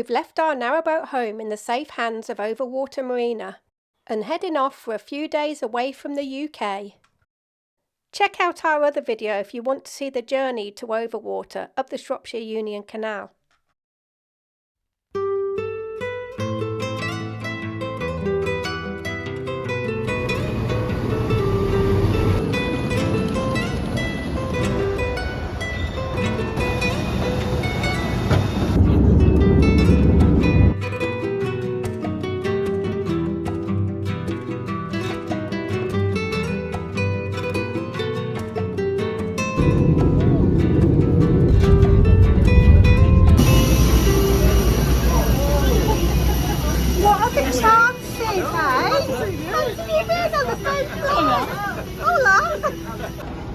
We've left our narrowboat home in the safe hands of Overwater Marina and heading off for a few days away from the UK. Check out our other video if you want to see the journey to Overwater up the Shropshire Union Canal.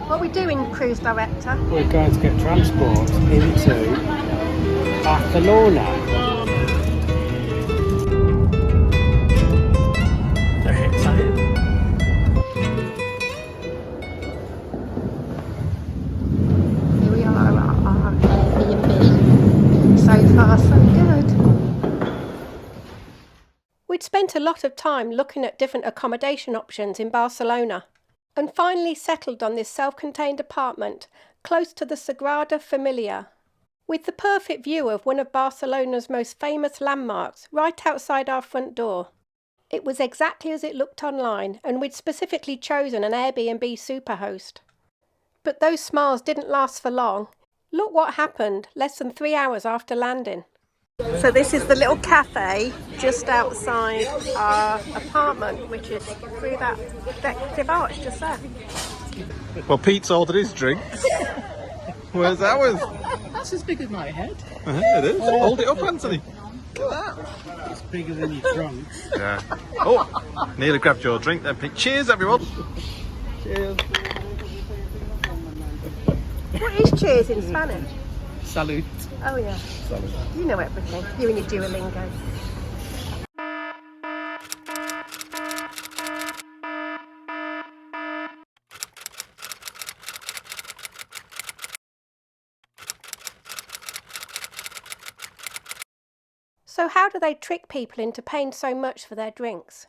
What are we doing, cruise director? We're going to get transport into Barcelona. They're excited. Here we are at our Airbnb. So far, so good. We'd spent a lot of time looking at different accommodation options in Barcelona, and finally settled on this self-contained apartment close to the Sagrada Familia, with the perfect view of one of Barcelona's most famous landmarks right outside our front door. It was exactly as it looked online, and we'd specifically chosen an Airbnb superhost. But those smiles didn't last for long. Look what happened less than 3 hours after landing. So this is the little cafe just outside our apartment, which is through that decorative arch just there. Well, Pete's ordered his drinks. Where's ours? That's as big as my head. It is. Hold it up, Anthony. Look at that. It's bigger than your trunk. Yeah. Oh, nearly grabbed your drink then, Pete. Cheers, everyone. Cheers. What is cheers in Spanish? Salute. Oh yeah. Salute. You know everything. You and your Duolingo. So how do they trick people into paying so much for their drinks?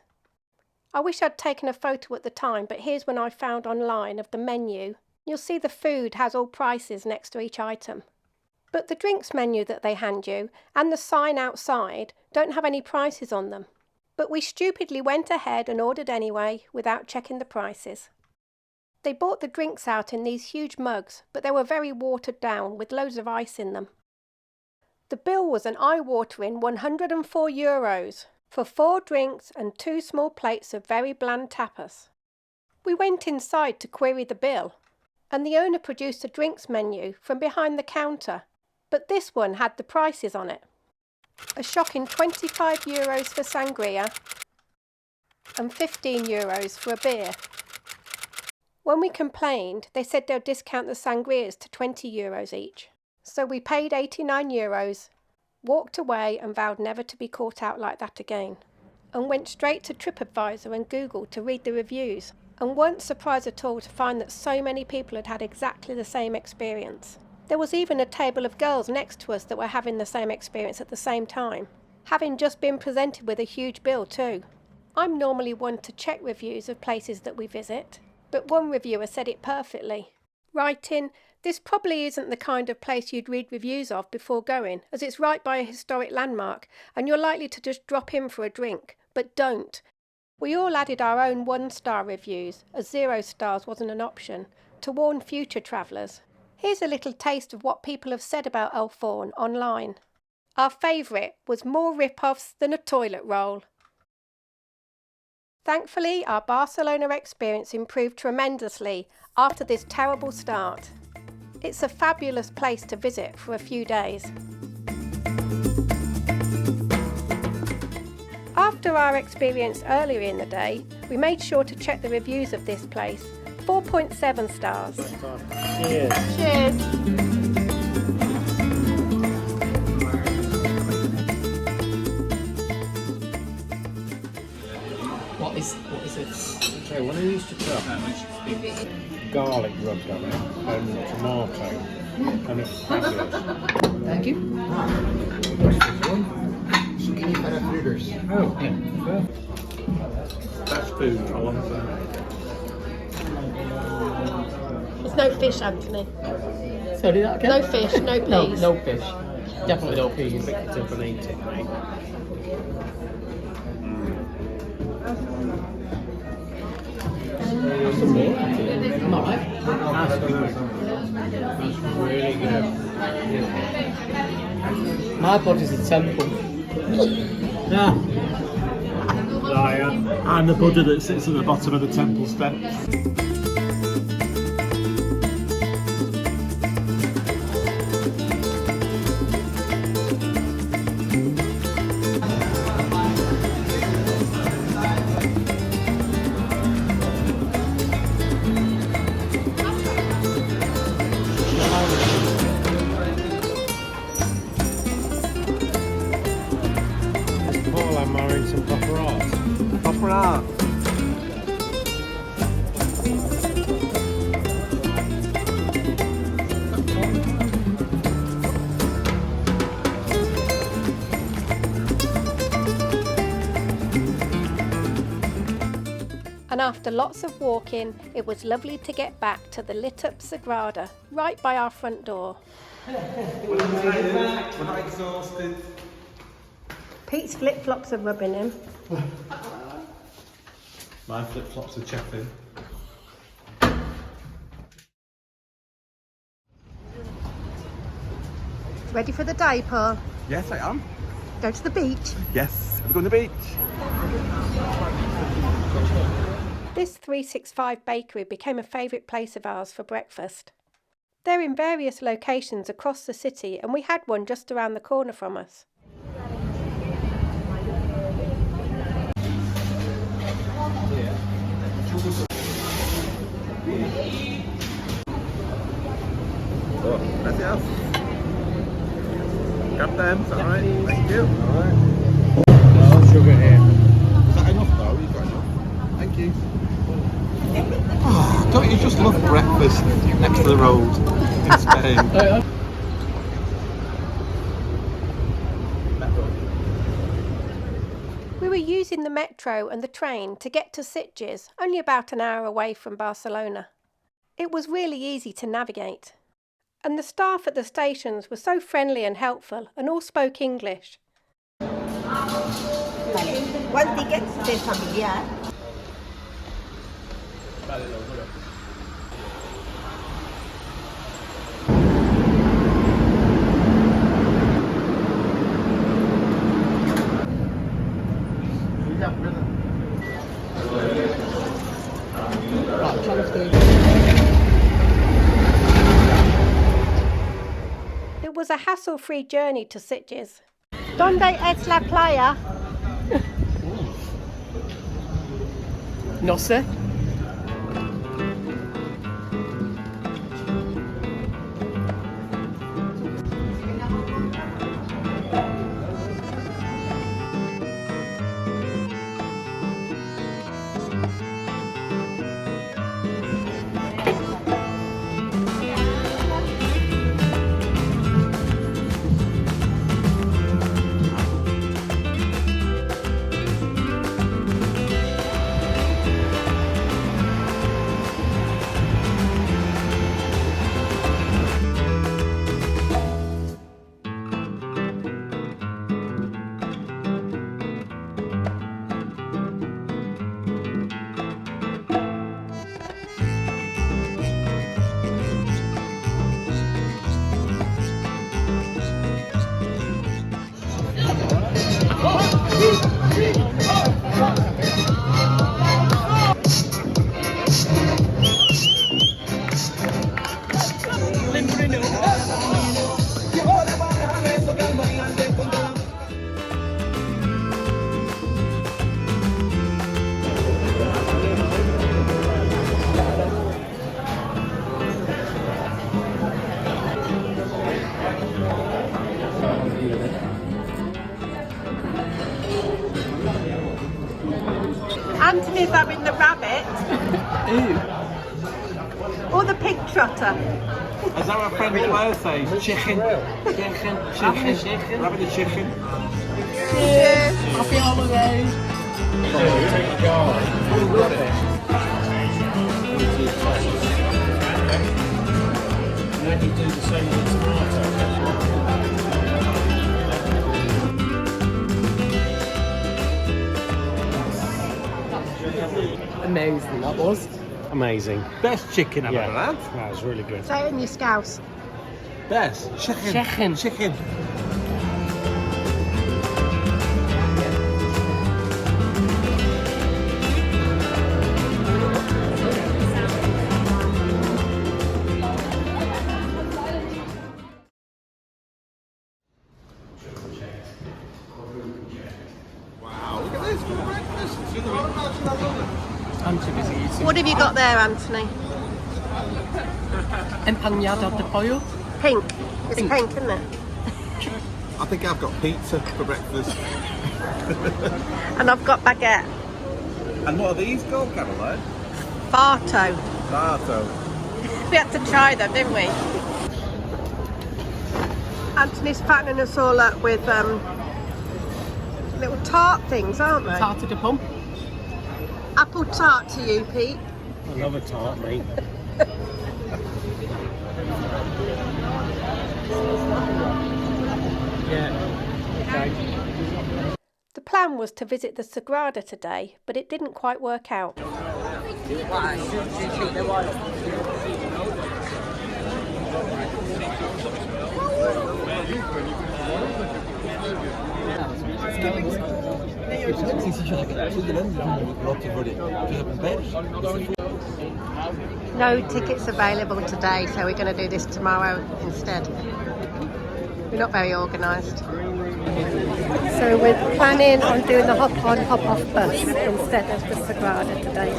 I wish I'd taken a photo at the time, but here's one I found online of the menu. You'll see the food has all prices next to each item. But the drinks menu that they hand you and the sign outside don't have any prices on them. But we stupidly went ahead and ordered anyway without checking the prices. They brought the drinks out in these huge mugs, but they were very watered down with loads of ice in them. The bill was an eye-watering €104 for 4 drinks and 2 small plates of very bland tapas. We went inside to query the bill, and the owner produced a drinks menu from behind the counter, but this one had the prices on it. A shocking €25 for sangria and €15 for a beer. When we complained, they said they'll discount the sangrias to €20 each. So we paid €89, walked away and vowed never to be caught out like that again, and went straight to TripAdvisor and Google to read the reviews, and weren't surprised at all to find that so many people had had exactly the same experience. There was even a table of girls next to us that were having the same experience at the same time, having just been presented with a huge bill too. I'm normally one to check reviews of places that we visit, but one reviewer said it perfectly, writing, "This probably isn't the kind of place you'd read reviews of before going, as it's right by a historic landmark and you're likely to just drop in for a drink, but don't." We all added our own 1-star reviews, as 0 stars wasn't an option, to warn future travellers. Here's a little taste of what people have said about El Forn online. Our favourite was more rip-offs than a toilet roll. Thankfully, our Barcelona experience improved tremendously after this terrible start. It's a fabulous place to visit for a few days. After our experience earlier in the day, we made sure to check the reviews of this place. 4.7 stars. Cheers. Cheers. What is it? Okay, what I used to try. Garlic rubbed on it and tomato, and it's fabulous. Thank you. Bikini para fritters. Oh, yeah. That's food, I want to There's no fish, Anthony. Sorry, that again? No fish, no peas. No fish. Definitely no peas. pick it up and eat it, mate. Some more. I'm alright. That's good. That's really good. My body's a temple. Yeah. Liar. I'm the Buddha that sits at the bottom of the temple steps. Paul, I'm wearing some proper art. Proper art. And after lots of walking, it was lovely to get back to the lit up Sagrada, right by our front door. We're not exhausted. Pete's flip-flops are rubbing him. My flip-flops are chapping. Ready for the day, Paul? Yes, I am. Go to the beach. Yes, we're going to the beach. This 365 bakery became a favourite place of ours for breakfast. They're in various locations across the city, and we had one just around the corner from us. Oh, gracias. Grab them, is that alright? Thank you. Alright. No sugar here. Is that enough though? You've got enough. Thank you. Oh, don't you just love breakfast next to the road in Spain? We were using the metro and the train to get to Sitges, only about an hour away from Barcelona. It was really easy to navigate. And the staff at the stations were so friendly and helpful and all spoke English. One ticket de Familia. It was a hassle-free journey to Sitges. ¿Dónde es la playa? No sé. Anthony's having the rabbit. Or the pig trotter. As our friend in Wales says, chicken. Chicken. Chicken. Rabbit and chicken. Cheers. Happy holidays. Take garlic. Rub it. And then you do the same with tomato. Amazing, that was. Amazing. Best chicken I've ever had. That was really good. Say it in your scouse. Best chicken. Chicken. What have you got there, Anthony? Empanada de pollo. Pink. It's pink, isn't it? I think I've got pizza for breakfast. And I've got baguette. And what are these called, Caroline? Barto. Barto. We had to try them, didn't we? Anthony's fattening us all up with little tart things, aren't they? Tarte de pomme. Apple tart to you, Pete. I love a tart, mate. Yeah. Okay. The plan was to visit the Sagrada today, but it didn't quite work out. No tickets available today, so we're going to do this tomorrow instead. We're not very organised. So we're planning on doing the hop-on, hop-off bus instead of the Sagrada today.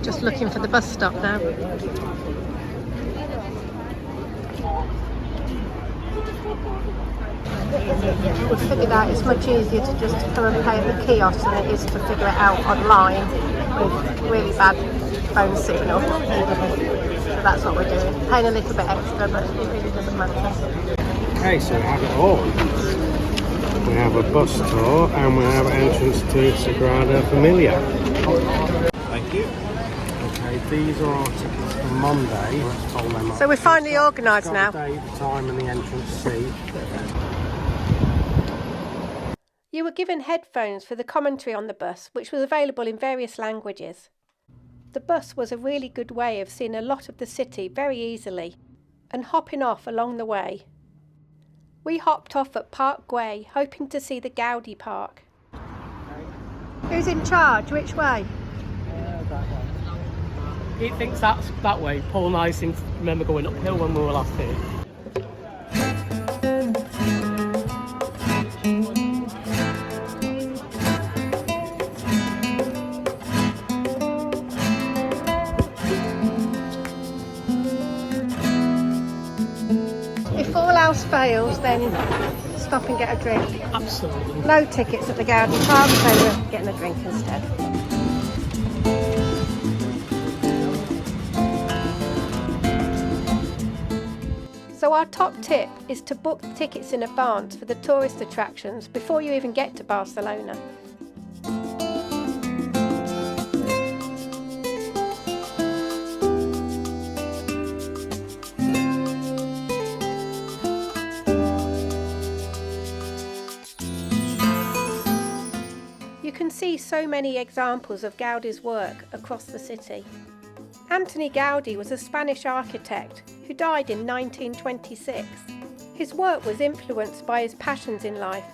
Just looking for the bus stop now. We figured out it's much easier to just come and pay at the kiosk than it is to figure it out online with really bad phone signal. So that's what we're doing. Paying a little bit extra, but it really doesn't matter. Okay, so we have it all. We have a bus tour and we have entrance to Sagrada Familia. Thank you. Okay, these are our tickets for Monday. Let's toll them up. So we're finally organised Got now. the date, the time and the entrance fee. You were given headphones for the commentary on the bus, which was available in various languages. The bus was a really good way of seeing a lot of the city very easily and hopping off along the way. We hopped off at Park Guell, hoping to see the Gaudi Park. Who's in charge? Which way? He thinks that's that way. Paul and I seem to remember going uphill when we were last here. If all else fails, then stop and get a drink. Absolutely. No tickets at the Gaudi Park, so we're getting a drink instead. So our top tip is to book tickets in advance for the tourist attractions before you even get to Barcelona. You can see so many examples of Gaudi's work across the city. Antoni Gaudi was a Spanish architect who died in 1926. His work was influenced by his passions in life: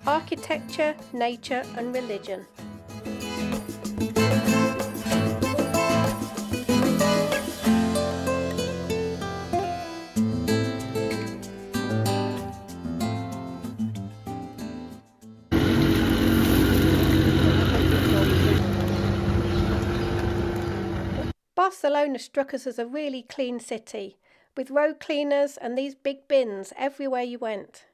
architecture, nature and religion. Barcelona struck us as a really clean city, with road cleaners and these big bins everywhere you went.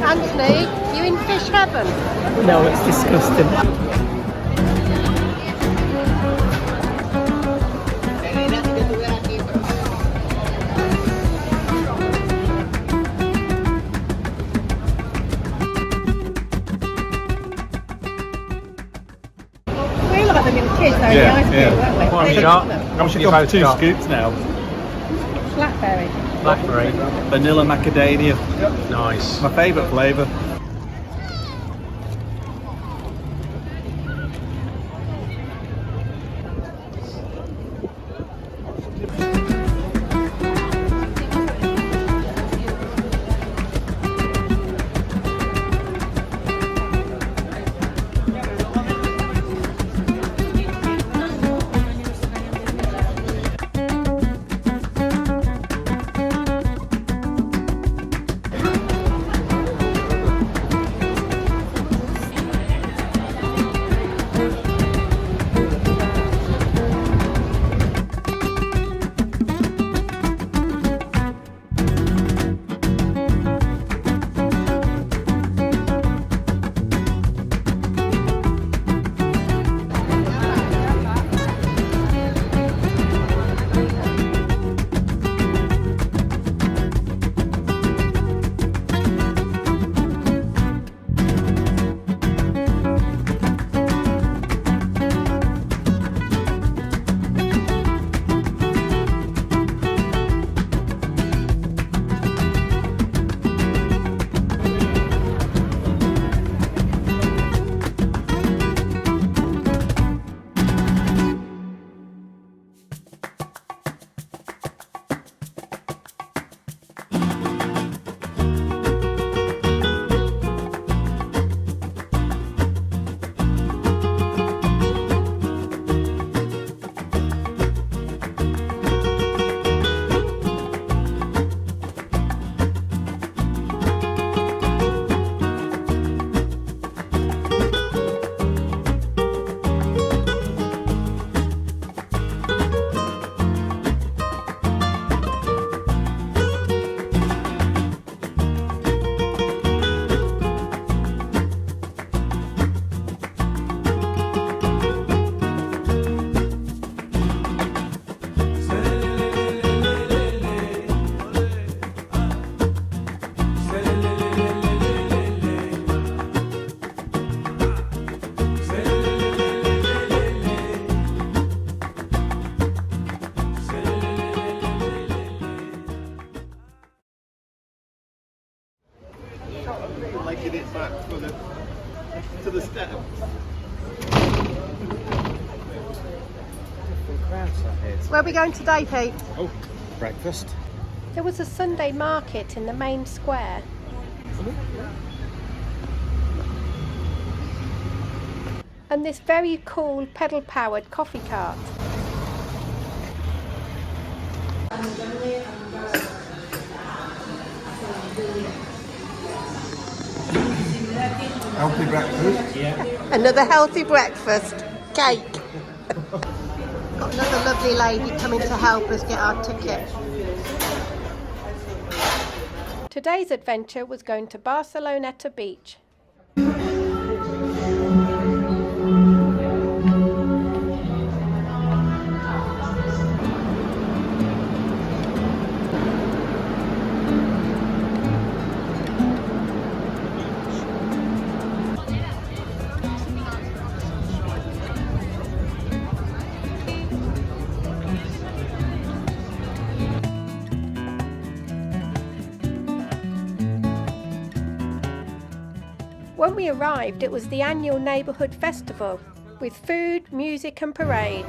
Anthony, you in fish heaven? No, it's disgusting. We like them in the kids, though, Yeah, the ice cream, yeah. weren't we? What have you got? How much have you both Two got? scoops now. Blackberry. Blackberry. Vanilla macadamia. Nice. My favourite flavour. Making it back to the steps. Where are we going today, Pete? Oh, breakfast. There was a Sunday market in the main square. And this very cool pedal-powered coffee cart. Healthy breakfast. Another healthy breakfast. Cake. Got another lovely lady coming to help us get our ticket. Today's adventure was going to Barceloneta Beach. When we arrived, it was the annual neighbourhood festival, with food, music and parades.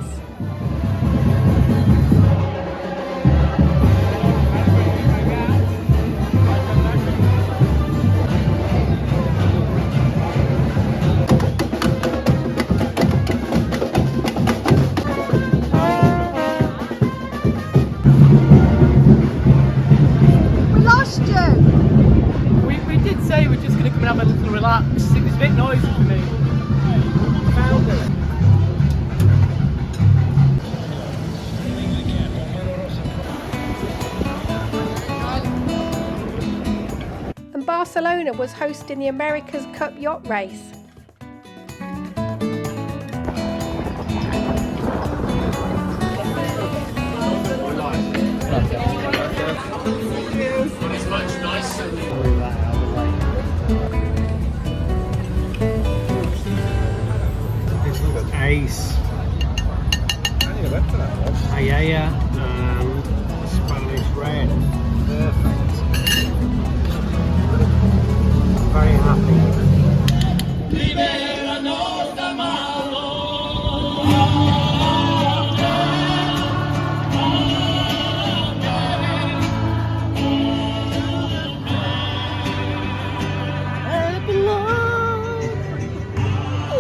We lost you! where to relax. It was a bit noisy for me. Found it. And Barcelona was hosting the America's Cup yacht race. This looks ace. Paella and Spanish red. Perfect. Very happy.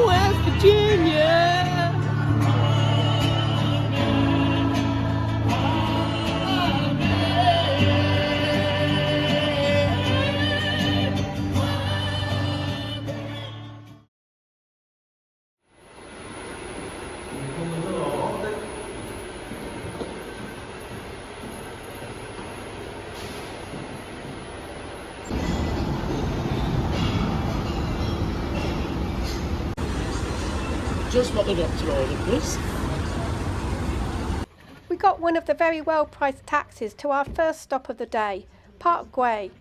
West Virginia. Just what the doctor ordered us. We got one of the very well-priced taxis to our first stop of the day, Park Guell,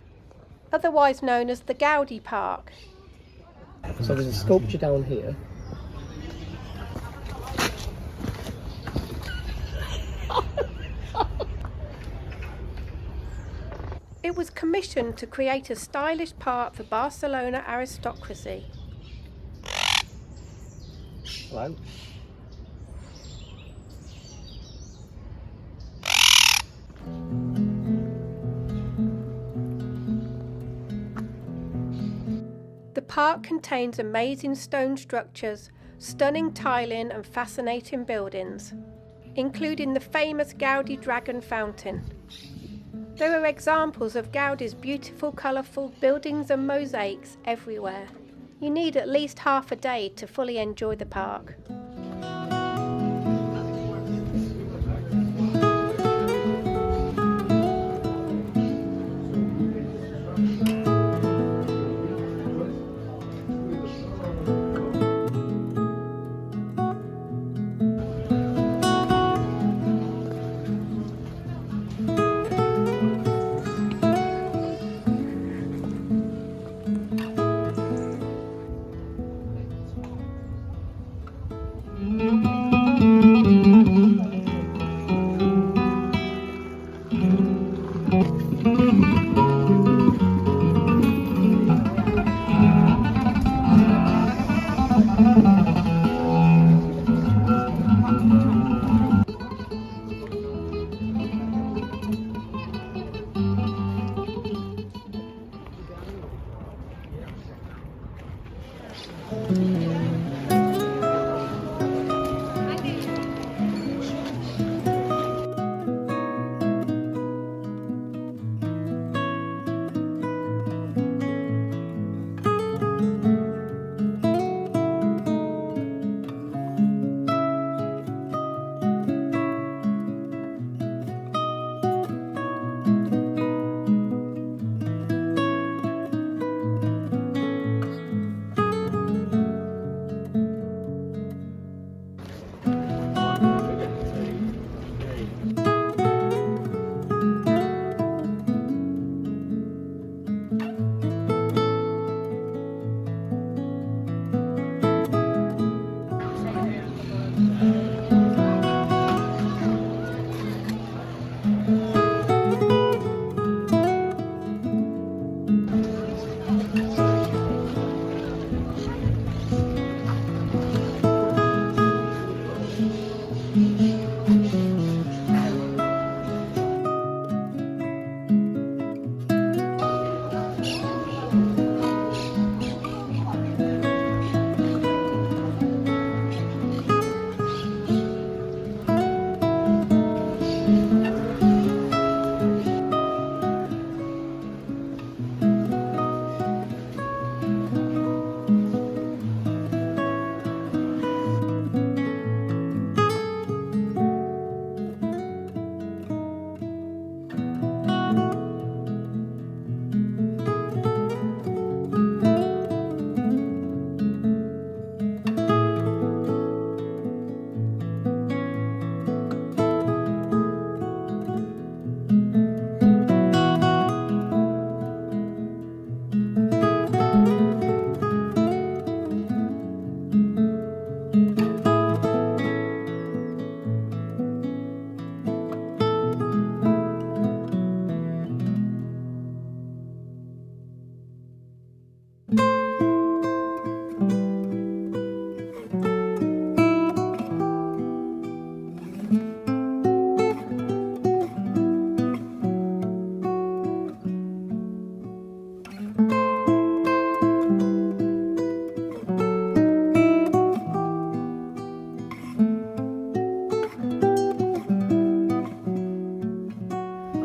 otherwise known as the Gaudi Park. So there's a sculpture down here. It was commissioned to create a stylish park for Barcelona aristocracy. Hello. The park contains amazing stone structures, stunning tiling and fascinating buildings, including the famous Gaudi Dragon Fountain. There are examples of Gaudi's beautiful, colourful buildings and mosaics everywhere. You need at least half a day to fully enjoy the park.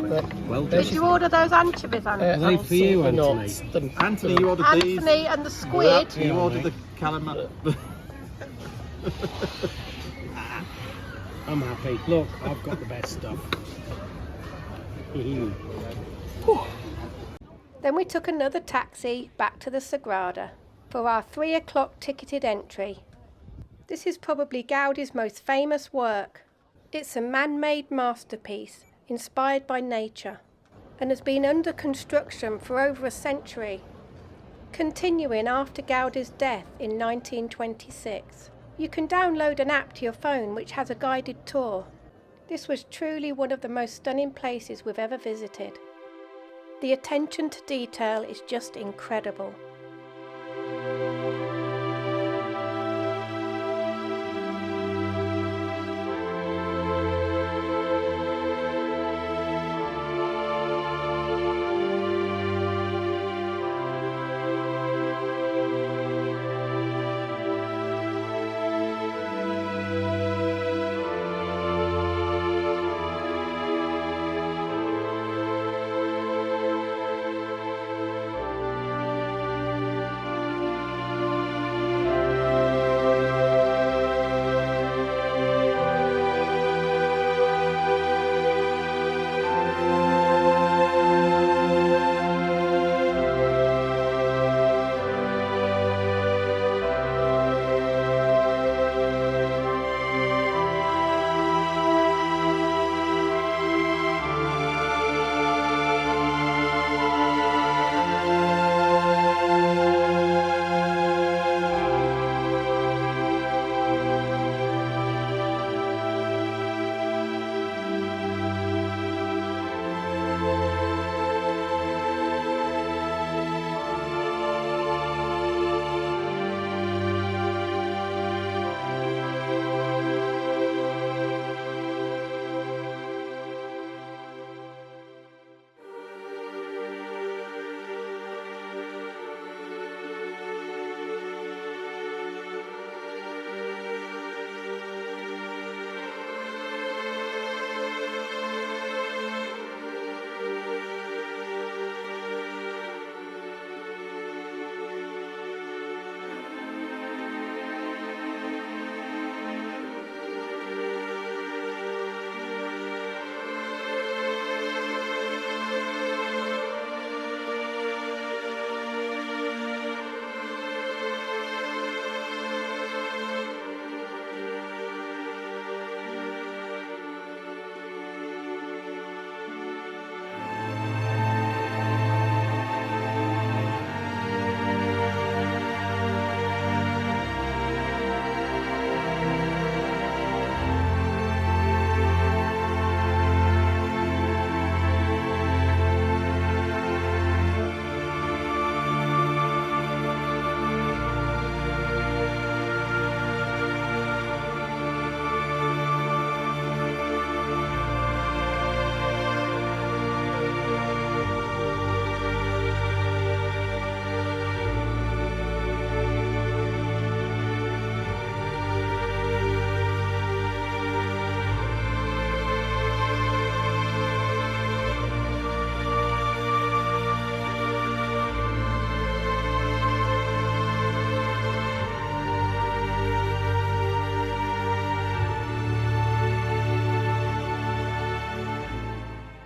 Well Did done. you order those anchovies, Anthony? Are they for you, the Anthony? nuts, the- Anthony, you ordered these. Anthony and the squid. You ordered the calamari. I'm happy. Look, I've got the best stuff. Then we took another taxi back to the Sagrada for our 3 o'clock ticketed entry. This is probably Gaudi's most famous work. It's a man-made masterpiece inspired by nature and has been under construction for over a century, continuing after Gaudi's death in 1926. You can download an app to your phone which has a guided tour. This was truly one of the most stunning places we've ever visited. The attention to detail is just incredible.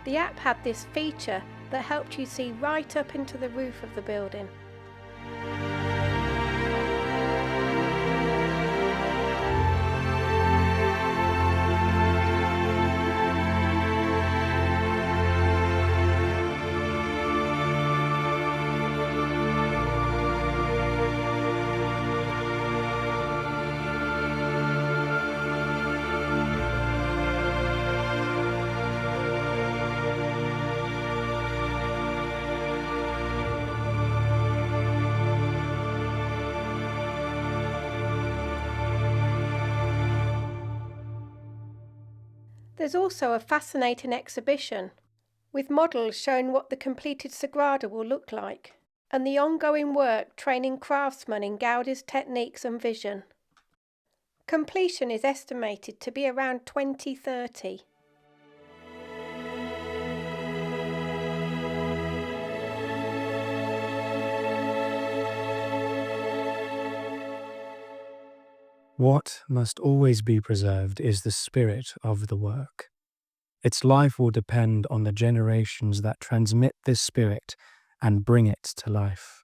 The app had this feature that helped you see right up into the roof of the building. There's also a fascinating exhibition with models showing what the completed Sagrada will look like and the ongoing work training craftsmen in Gaudi's techniques and vision. Completion is estimated to be around 2030. What must always be preserved is the spirit of the work. Its life will depend on the generations that transmit this spirit and bring it to life.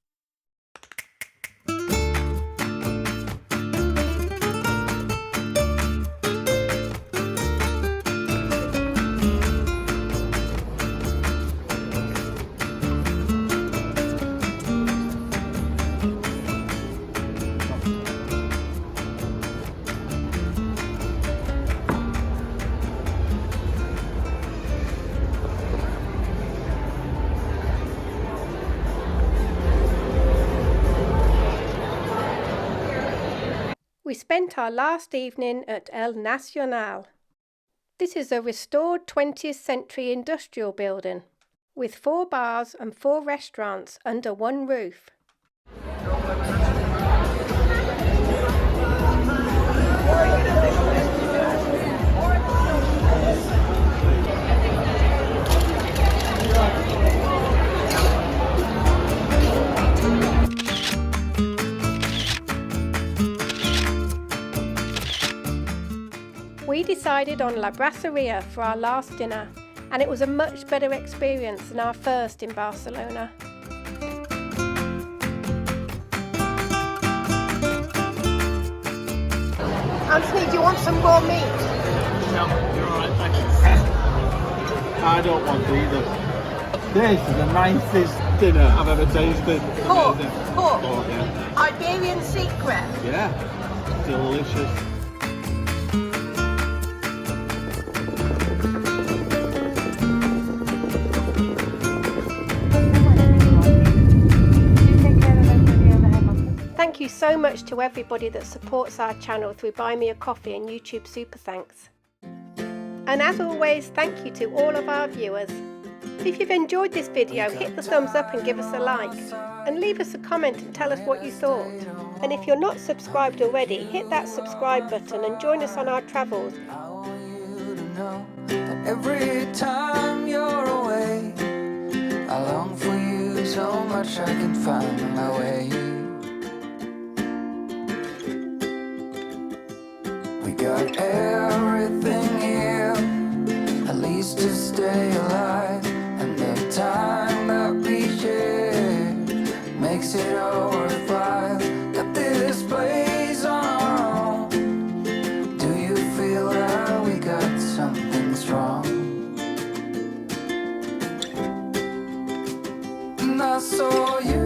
We spent our last evening at El Nacional. This is a restored 20th century industrial building with 4 bars and 4 restaurants under one roof. We decided on La Brasseria for our last dinner, and it was a much better experience than our first in Barcelona. Anthony, do you want some more meat? No, you're alright, thank you. I don't want either. This is the nicest dinner I've ever tasted. Pork, Amazing. pork. Yeah. Iberian secret. Yeah, delicious. Thank you so much to everybody that supports our channel through Buy Me a Coffee and YouTube Super Thanks. And as always, thank you to all of our viewers. If you've enjoyed this video, hit the thumbs up and give us a like. And leave us a comment and tell us what you thought. And if you're not subscribed already, hit that subscribe button and join us on our travels. Every time you're away, I long for you so much I can find my way. We got everything here, at least to stay alive. And the time that we share makes it all worthwhile. Got this place on our own. Do you feel that we got something strong? And I saw you